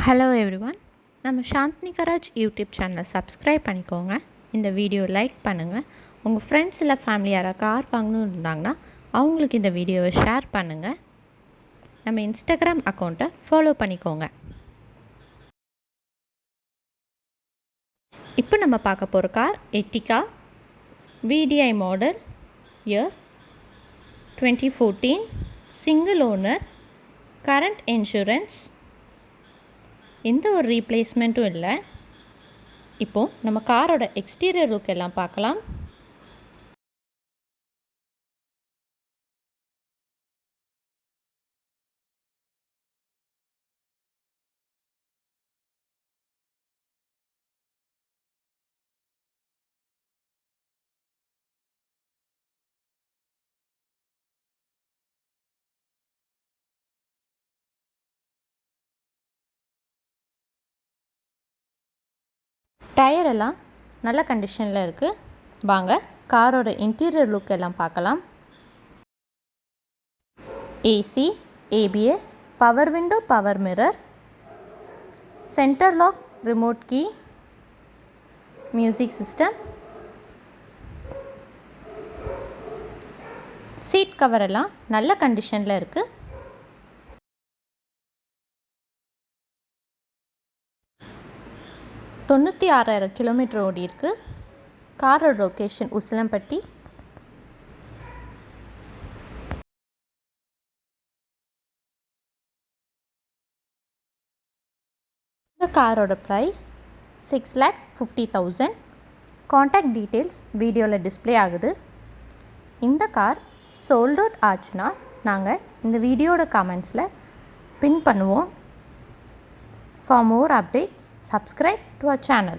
Hello everyone, நம்ம Chandni garage YouTube சேனலை subscribe பண்ணிக்கோங்க. இந்த வீடியோ லைக் பண்ணுங்கள். உங்கள் ஃப்ரெண்ட்ஸ் இல்லை ஃபேமிலி யாராவது கார் வாங்கணும்னு இருந்தாங்கன்னா அவங்களுக்கு இந்த வீடியோவை ஷேர் பண்ணுங்கள். நம்ம இன்ஸ்டாகிராம் அக்கௌண்ட்டை ஃபாலோ பண்ணிக்கோங்க. இப்போ நம்ம பார்க்க போகிற car Ertiga VDI model, year 2014, single owner, current insurance, எந்த ஒரு ரீப்ளேஸ்மெண்ட்டும் இல்லை. இப்போது நம்ம காரோட எக்ஸ்டீரியர் லுக் எல்லாம் பார்க்கலாம். டயர் எல்லாம் நல்ல கண்டிஷனில் இருக்குது. வாங்க காரோட இன்டீரியர் லுக் எல்லாம் பார்க்கலாம். AC, ABS, power window, power mirror, centre lock, remote key, music system, seat cover எல்லாம் நல்ல கண்டிஷனில் இருக்குது. தொண்ணூற்றி 6,000 கிலோமீட்டர் ஓடி இருக்குது. காரோட லொக்கேஷன் உசிலம்பட்டி. இந்த காரோட ப்ரைஸ் 6,50,000. காண்டாக்ட் டீட்டெயில்ஸ் வீடியோவில் டிஸ்பிளே ஆகுது. இந்த கார் சோல்ட் அவுட் ஆச்சுன்னா நாங்கள் இந்த வீடியோட கமெண்ட்ஸில் பின் பண்ணுவோம். For more updates, subscribe to our channel.